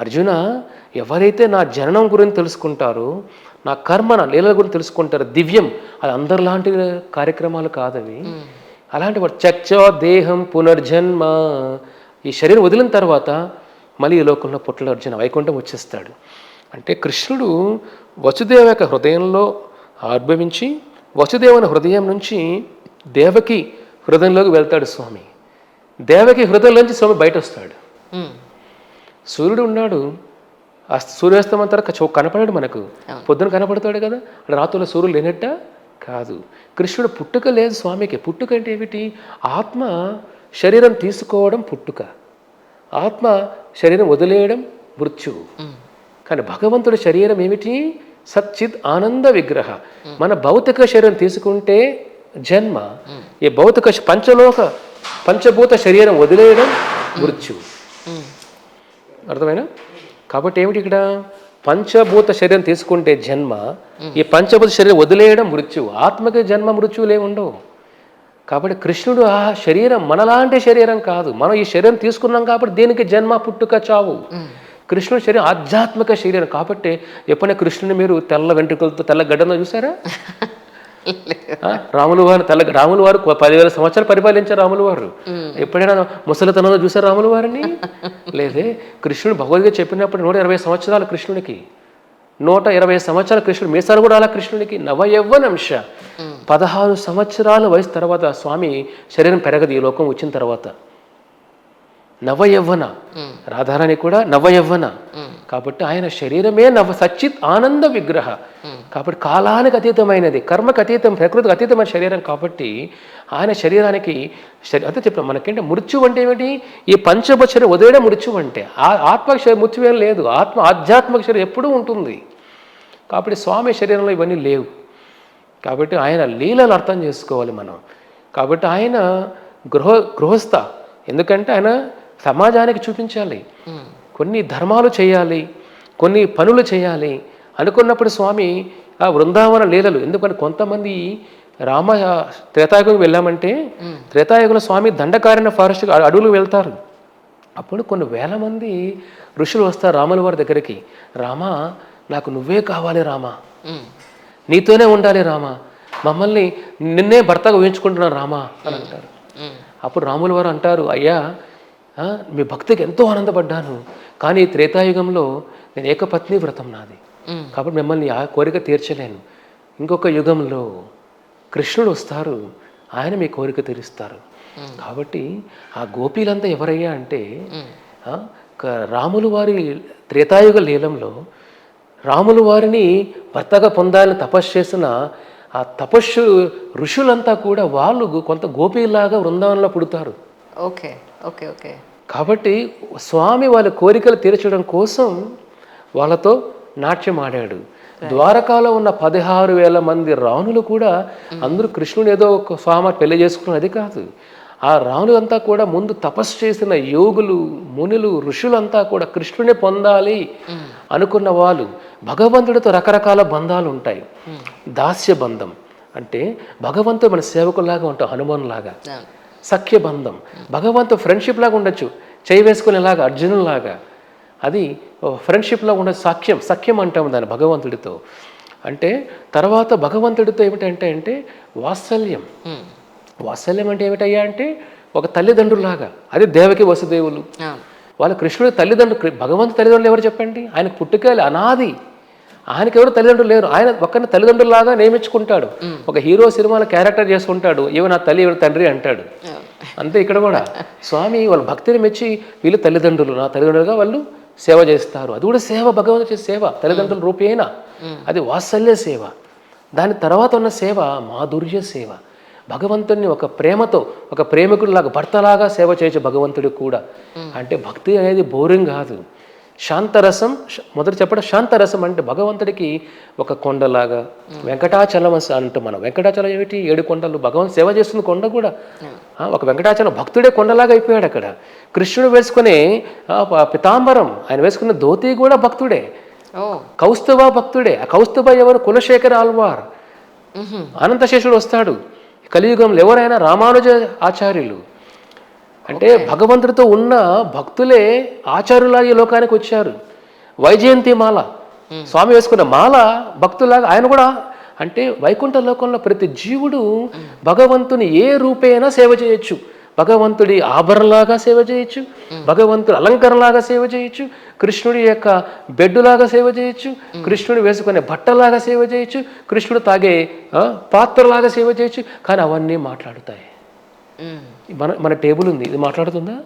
అర్జున, ఎవరైతే నా జననం గురించి తెలుసుకుంటారో, నా కర్మ, నా లీలల గురించి తెలుసుకుంటారో, దివ్యం, అది అందరిలాంటి కార్యక్రమాలు కాదవి. అలాంటి వాడు చచ్చో దేహం పునర్జన్మ, ఈ శరీరం వదిలిన తర్వాత మళ్ళీ ఈ లోకంలో పుట్టల అర్జున వైకుంఠం వచ్చేస్తాడు. అంటే కృష్ణుడు వసుదేవ యొక్క హృదయంలో ఆవిర్భవించి వసుదేవుని హృదయం నుంచి దేవకి హృదయంలోకి వెళ్తాడు స్వామి. దేవకి హృదయంలోంచి స్వామి బయట వస్తాడు. సూర్యుడు ఉన్నాడు, ఆ సూర్యాస్తమం తర్వాత కనపడాడు మనకు, పొద్దున కనపడతాడు కదా, రాత్రుల సూర్యుడు లేనట్ట కాదు. కృష్ణుడు పుట్టుక లేదు స్వామికి. పుట్టుక అంటే ఏమిటి? ఆత్మ శరీరం తీసుకోవడం పుట్టుక, ఆత్మ శరీరం వదిలేయడం మృత్యువు. కానీ భగవంతుడి శరీరం ఏమిటి? సచ్చిత్ ఆనంద విగ్రహ. మన భౌతిక శరీరం తీసుకుంటే జన్మ, ఈ భౌతిక పంచభూత శరీరం వదిలేయడం మృత్యువు. అర్థమైనా? కాబట్టి ఏమిటి ఇక్కడ? పంచభూత శరీరం తీసుకుంటే జన్మ, ఈ పంచభూత శరీరం వదిలేయడం మృత్యువు. ఆత్మకి జన్మ మృత్యువులే ఉండవు. కాబట్టి కృష్ణుడు ఆ శరీరం మనలాంటి శరీరం కాదు. మనం ఈ శరీరం తీసుకున్నాం కాబట్టి దీనికి జన్మ పుట్టుక చావు. కృష్ణుడి శరీరం ఆధ్యాత్మిక శరీరం కాబట్టి ఎప్పుడైనా కృష్ణుని మీరు తెల్ల వెంట్రుకలతో తెల్ల గడ్డంలో చూసారా? రాములు వారు 10,000 సంవత్సరాలు పరిపాలించారు రాములు వారు. ఎప్పుడైనా ముసలితనంలో చూసారు రాములు వారిని? లేదే. కృష్ణుడు భగవద్గీత చెప్పినప్పుడు 120 సంవత్సరాలు కృష్ణుడికి, 120 సంవత్సరాల కృష్ణుడు. మీసాలు కూడా అలా కృష్ణుడికి నవయవ్వనంశ. 16 సంవత్సరాల వయసు తర్వాత స్వామి శరీరం పెరగదు ఈ లోకం వచ్చిన తర్వాత. నవయవ్వన, రాధారాణి కూడా నవయవ్వన. కాబట్టి ఆయన శరీరమే సచ్చిత్ ఆనంద విగ్రహ. కాబట్టి కాలానికి అతీతమైనది, కర్మకు అతీతం, ప్రకృతికి అతీతమైన శరీరం. కాబట్టి ఆయన శరీరానికి అంతే చెప్పాం. మనకేంటే మృత్యు అంటే ఏమిటి? ఈ పంచభూత శరీరం వదిలేయడం మృత్యు అంటే. ఆత్మ మృత్యు ఏం లేదు, ఆత్మ ఆధ్యాత్మిక శరీరం ఎప్పుడూ ఉంటుంది. కాబట్టి స్వామి శరీరంలో ఇవన్నీ లేవు. కాబట్టి ఆయన లీలలు అర్థం చేసుకోవాలి మనం. కాబట్టి ఆయన గృహస్థ, ఎందుకంటే ఆయన సమాజానికి చూపించాలి, కొన్ని ధర్మాలు చేయాలి, కొన్ని పనులు చేయాలి అనుకున్నప్పుడు స్వామి ఆ బృందావన లీలలు. ఎందుకంటే కొంతమంది త్రేతాయుగం వెళ్ళామంటే త్రేతాయుగంలో స్వామి దండకారణ్య ఫారెస్ట్ అడవులు వెళ్తారు. అప్పుడు కొన్ని వేల మంది ఋషులు వస్తారు రాముల వారి దగ్గరికి. రామా, నాకు నువ్వే కావాలి రామా, నీతోనే ఉండాలి రామా, మమ్మల్ని నిన్నే భర్తగా ఊహించుకుంటున్నాను రామా అని అంటారు. అప్పుడు రాముల వారు అంటారు, అయ్యా మీ భక్తికి ఎంతో ఆనందపడ్డాను, కానీ త్రేతాయుగంలో నేను ఏకపత్ని వ్రతం నాది, కాబట్టి మిమ్మల్ని ఆ కోరిక తీర్చలేను. ఇంకొక యుగంలో కృష్ణుడు వస్తారు, ఆయన మీ కోరిక తీరుస్తారు. కాబట్టి ఆ గోపీలంతా ఎవరయ్యా అంటే రాములు వారి త్రేతాయుగ లీలంలో రాములు వారిని భర్తగా పొందాలని తపస్సు చేసిన ఆ తపస్సు ఋషులంతా కూడా వాళ్ళు కొంత గోపీలాగా బృందావనంలో పుడతారు. Okay okay okay. కాబట్టి స్వామి వాళ్ళ కోరికలు తీర్చడం కోసం వాళ్ళతో నాట్యం ఆడాడు. ద్వారకాలో ఉన్న 16,000 మంది రాణులు కూడా అందరూ కృష్ణుడు ఏదో ఒక స్వామి పెళ్లి చేసుకున్నారు, అది కాదు. ఆ రాణులంతా కూడా ముందు తపస్సు చేసిన యోగులు, మునులు, ఋషులంతా కూడా కృష్ణుని పొందాలి అనుకున్న వాళ్ళు. భగవంతుడితో రకరకాల బంధాలు ఉంటాయి. దాస్య బంధం అంటే భగవంతుడు మన సేవకులాగా ఉంటాం, హనుమాన్ లాగా. సఖ్య బంధం, భగవంతుడు ఫ్రెండ్షిప్ లాగా ఉండొచ్చు, చేయి వేసుకునేలాగా అర్జునులాగా, అది ఫ్రెండ్షిప్లో ఉండదు. సఖ్యం అంటాము దాన్ని భగవంతుడితో. అంటే తర్వాత భగవంతుడితో ఏమిటంటే అంటే వాత్సల్యం. వాత్సల్యం అంటే ఏమిటయ్యా అంటే ఒక తల్లిదండ్రులాగా. అది దేవకి వసుదేవులు. వాళ్ళ కృష్ణుడి తల్లిదండ్రులు. భగవంతు తల్లిదండ్రులు ఎవరు చెప్పండి? ఆయనకు పుట్టుకలే అనాది, ఆయనకి ఎవరు తల్లిదండ్రులు లేరు. ఆయన ఒక్కరిని తల్లిదండ్రులాగా నియమించుకుంటాడు. ఒక హీరో సినిమాలో క్యారెక్టర్ చేసుకుంటాడు, ఏవో నా తల్లి ఎవరు తండ్రి అంటాడు. అంతే ఇక్కడ కూడా స్వామి వాళ్ళ భక్తిని మెచ్చి వీళ్ళు తల్లిదండ్రులు, నా తల్లిదండ్రులుగా వాళ్ళు సేవ చేస్తారు. అది కూడా సేవ, భగవంతుడు చేసే సేవ, తల్లిదండ్రుల రూపేణ. అది వాత్సల్య సేవ. దాని తర్వాత ఉన్న సేవ మాధుర్య సేవ. భగవంతుడిని ఒక ప్రేమతో, ఒక ప్రేమికుడిలాగా, భర్తలాగా సేవ చేయొచ్చు భగవంతుడికి కూడా. అంటే భక్తి అనేది బోరింగ్ కాదు. శాంతరసం, మొదటి చెప్పడం శాంతరసం అంటే భగవంతుడికి ఒక కొండలాగా. వెంకటాచలం అంటూ మనం, వెంకటాచలం ఏమిటి? 7 కొండలు. భగవంతు సేవ చేస్తుంది కొండ కూడా. ఒక వెంకటాచలం భక్తుడే కొండలాగా అయిపోయాడు అక్కడ. కృష్ణుడు వేసుకునే పితాంబరం, ఆయన వేసుకున్న ధోతి కూడా భక్తుడే. కౌస్తుభ భక్తుడే. ఆ కౌస్తుభ ఎవరు? కులశేఖర ఆల్వార్. అనంతశేషుడు వస్తాడు కలియుగంలో. ఎవరైనా రామానుజ ఆచార్యులు, అంటే భగవంతుడితో ఉన్న భక్తులే ఆచార్యులాగా ఈ లోకానికి వచ్చారు. వైజయంతి మాల స్వామి వేసుకున్న మాల భక్తులాగా ఆయన కూడా. అంటే వైకుంఠ లోకంలో ప్రతి జీవుడు భగవంతుని ఏ రూపేనా సేవ చేయొచ్చు. భగవంతుడి ఆభరణలాగా సేవ చేయొచ్చు, భగవంతుడి అలంకరణలాగా సేవ చేయొచ్చు, కృష్ణుడి యొక్క బెడ్డులాగా సేవ చేయొచ్చు, కృష్ణుడు వేసుకునే బట్టలాగా సేవ చేయొచ్చు, కృష్ణుడు తాగే పాత్రలాగా సేవ చేయొచ్చు. కానీ అవన్నీ మాట్లాడుతాయి. మన టేబుల్ ఉంది, ఇది మాట్లాడుతుందా?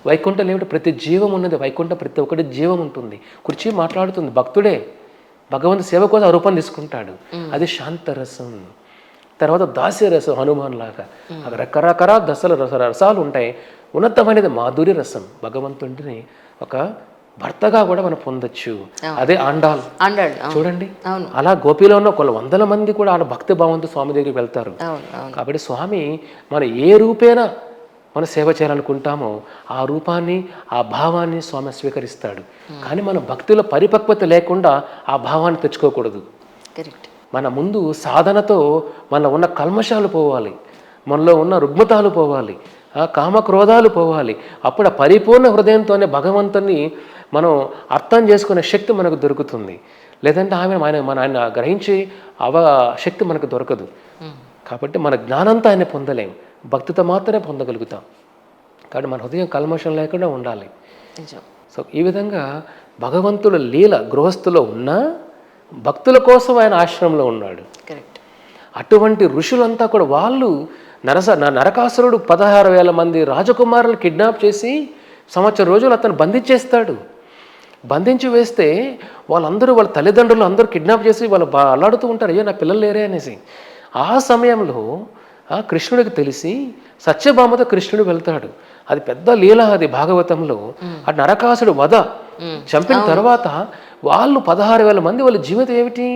వైకుంఠం ఏమిటి? ప్రతి జీవం ఉన్నది. వైకుంఠం ప్రతి ఒక్కటి జీవం ఉంటుంది. కుర్చీ మాట్లాడుతుంది. భక్తుడే భగవంతు సేవ కోసం ఆ రూపాన్ని తీసుకుంటాడు. అది శాంతరసం. తర్వాత దాస్యరసం హనుమాన్ లాగా. రకరకాల రసాలు ఉంటాయి. ఉన్నతమైనది మాధుర్య రసం. భగవంతుడిని ఒక భర్తగా కూడా మనం పొందొచ్చు. అదే ఆండాల్ చూడండి. అలా గోపిలో ఉన్న కొన్ని వందల మంది కూడా ఆడ భక్తి భావంతో స్వామి దగ్గరికి వెళ్తారు. కాబట్టి స్వామి మన ఏ రూపేనా మనం సేవ చేయాలనుకుంటామో ఆ రూపాన్ని ఆ భావాన్ని స్వామి స్వీకరిస్తాడు. కానీ మన భక్తిలో పరిపక్వత లేకుండా ఆ భావాన్ని తెచ్చుకోకూడదు. మన ముందు సాధనతో మనలో ఉన్న కల్మషాలు పోవాలి, మనలో ఉన్న రుగ్మతాలు పోవాలి, కామక్రోధాలు పోవాలి. అప్పుడు ఆ పరిపూర్ణ హృదయంతోనే భగవంతుని మనం అర్థం చేసుకునే శక్తి మనకు దొరుకుతుంది. లేదంటే ఆయన గ్రహించి శక్తి మనకు దొరకదు. కాబట్టి మన జ్ఞానంతో ఆయన పొందలేం, భక్తితో మాత్రమే పొందగలుగుతాం. కాబట్టి మన హృదయం కల్మషం లేకుండా ఉండాలి. సో ఈ విధంగా భగవంతుడు లీల గృహస్థులో ఉన్నా భక్తుల కోసం ఆయన ఆశ్రమంలో ఉన్నాడు. అటువంటి ఋషులంతా కూడా వాళ్ళు నరకాసురుడు 16,000 మంది రాజకుమారులు కిడ్నాప్ చేసి సంవత్సరం రోజులు అతను బంధించేస్తాడు. బంధించి వేస్తే వాళ్ళందరూ వాళ్ళ తల్లిదండ్రులు అందరూ కిడ్నాప్ చేసి వాళ్ళు అల్లాడుతూ ఉంటారు, అయ్యో నా పిల్లలు లేరే అనేసి. ఆ సమయంలో కృష్ణుడికి తెలిసి సత్యభామతో కృష్ణుడు వెళ్తాడు. అది పెద్ద లీల. అది భాగవతంలో ఆ నరకాసుడు వధ చంపిన తర్వాత వాళ్ళు 16,000 మంది వాళ్ళ జీవితం ఏమిటి?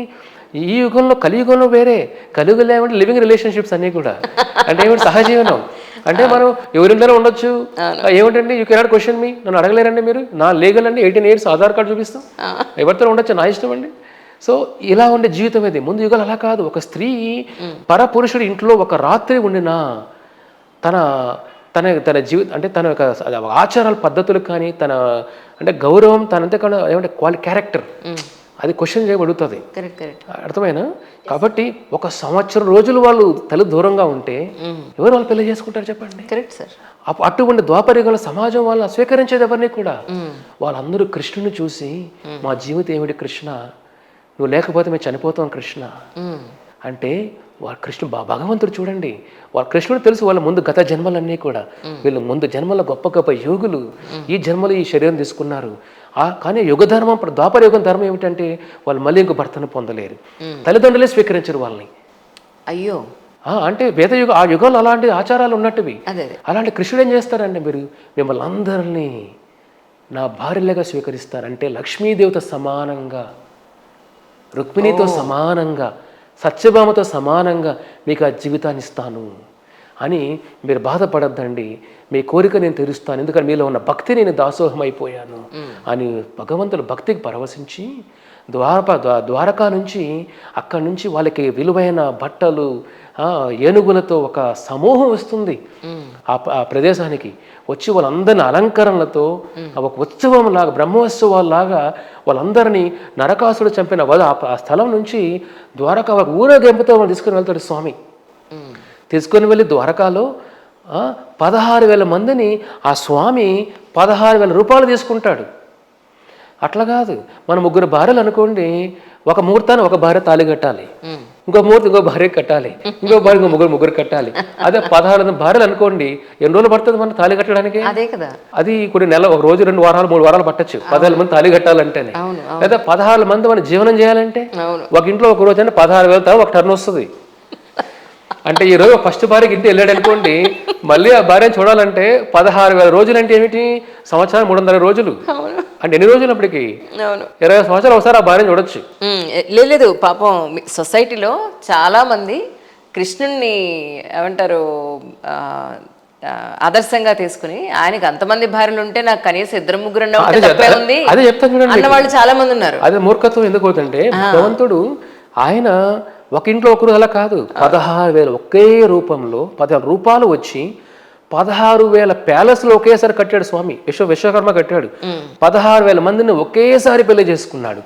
ఈ యుగంలో కలియుగంలో వేరే. కలియుగంలో ఏమంటే లివింగ్ రిలేషన్షిప్స్ అన్నీ కూడా. అంటే ఏమిటి? సహజీవనం. అంటే మనం ఎవరిందరూ ఉండొచ్చు. ఏమిటండి యూ కెనాట్ క్వశ్చన్ మీ, నన్ను అడగలేరండి మీరు. నా లీగల్ అండి 18 years ఆధార్ కార్డు చూపిస్తాం, ఎవరితో ఉండొచ్చు, నా ఇష్టం అండి. సో ఇలా ఉండే జీవితం ఇది. ముందు యుగాలు అలా కాదు. ఒక స్త్రీ పరపురుషుడి ఇంట్లో ఒక రాత్రి ఉండినా తన తన తన జీవితం అంటే తన యొక్క ఆచారాల పద్ధతులకు కానీ తన అంటే గౌరవం తనంతే కానీ ఏమంటే క్యారెక్టర్ అది క్వశ్చన్ చేయబడుతుంది. అర్థమైనా? కాబట్టి 1 సంవత్సరం రోజులు వాళ్ళు తల్లి దూరంగా ఉంటే ఎవరు వాళ్ళు పెళ్లి చేసుకుంటారు చెప్పండి? అటువంటి ద్వాపరయుగంలో సమాజం వాళ్ళు స్వీకరించేది ఎవరిని కూడా. వాళ్ళందరూ కృష్ణుని చూసి మా జీవితం ఏమిటి కృష్ణ, నువ్వు లేకపోతే మేము చనిపోతాం కృష్ణ అంటే వాళ్ళ భగవంతుడు చూడండి, వాళ్ళ కృష్ణుడు తెలుసు వాళ్ళ ముందు గత జన్మలన్నీ కూడా. వీళ్ళు ముందు జన్మల గొప్ప గొప్ప యోగులు ఈ జన్మలో ఈ శరీరం తీసుకున్నారు. కానీ యుగ ధర్మం, ద్వాపర యుగం ధర్మం ఏమిటంటే వాళ్ళు మళ్ళీ ఇంకో భర్తను పొందలేరు. తల్లిదండ్రులే స్వీకరించరు వాళ్ళని. అయ్యో, అంటే వేద యుగం ఆ యుగంలో అలాంటి ఆచారాలు ఉన్నట్టువి. అలాంటి కృష్ణుడు ఏం చేస్తారంటే మిమ్మల్ని అందరినీ నా భార్యలుగా స్వీకరిస్తారు. అంటే లక్ష్మీదేవితో సమానంగా, రుక్మిణితో సమానంగా, సత్యభామతో సమానంగా మీకు ఆ జీవితాన్ని ఇస్తాను అని మీరు బాధపడద్దండి, మీ కోరిక నేను తీరుస్తాను, ఎందుకంటే మీలో ఉన్న భక్తి నేను దాసోహం అయిపోయాను అని భగవంతుడు భక్తికి పరవశించి ద్వారకా నుంచి అక్కడి నుంచి వాళ్ళకి విలువైన బట్టలు ఏనుగులతో ఒక సమూహం వస్తుంది ఆ ప్రదేశానికి వచ్చి వాళ్ళందరిని అలంకరణలతో ఒక ఉత్సవం లాగా, బ్రహ్మోత్సవాల్లాగా వాళ్ళందరినీ నరకాసుడు చంపిన ఆ స్థలం నుంచి ద్వారకా ఒక ఊరేగింపుతో వాళ్ళు తీసుకుని వెళ్తాడు స్వామి. తీసుకొని వెళ్ళి ద్వారకాలో 16,000 మందిని ఆ స్వామి 16,000 రూపాయలు తీసుకుంటాడు. అట్లా కాదు, మన 3 భార్యలు అనుకోండి, ఒక ముహూర్తాన్ని ఒక భార్య తాళి కట్టాలి, ఇంకో ముహూర్తం ఇంకో భార్య కట్టాలి, ఇంకో భార్య ఇంకో ముగ్గురు కట్టాలి. అదే 16 భార్యలు అనుకోండి, ఎన్ని రోజులు పడుతుంది మన తాళి కట్టడానికి? అది కొన్ని నెల, 1 రోజు 2 వారాలు 3 వారాలు పట్టచ్చు 16 మంది తాళి కట్టాలంటేనే. లేదా 16 మంది మన జీవనం చేయాలంటే ఒక ఇంట్లో ఒక రోజు అంటే 16,000 ఒక టర్న్ వస్తుంది. అంటే ఈ రోజు ఫస్ట్ భార్యకి ఇంటి వెళ్ళాడు అనుకోండి, మళ్ళీ ఆ భార్యను చూడాలంటే 16,000 రోజులు అంటే ఏమిటి? సంవత్సరాలు 300 రోజులు. అంటే ఎన్ని రోజులు అప్పటికి? 20 సంవత్సరాలు ఒకసారి ఆ భార్యను చూడొచ్చు. లేదు పాపం సొసైటీలో చాలా మంది కృష్ణుణ్ణి ఏమంటారు ఆదర్శంగా తీసుకుని ఆయనకి అంతమంది భార్యలు ఉంటే నాకు కనీసం 2-3 అదే చెప్తాను చూడండి అన్న వాళ్ళు చాలా మంది ఉన్నారు. అదే మూర్ఖత్వం ఎందుకు అవుతుందంటే భగవంతుడు ఆయన ఒక ఇంట్లో ఒకరు అలా కాదు, 16,000 ఒకే రూపంలో 16 రూపాలు వచ్చి 16,000 ప్యాలెస్లు ఒకేసారి కట్టాడు స్వామి. విశ్వకర్మ కట్టాడు. 16,000 మందిని ఒకేసారి పెళ్లి చేసుకున్నాడు.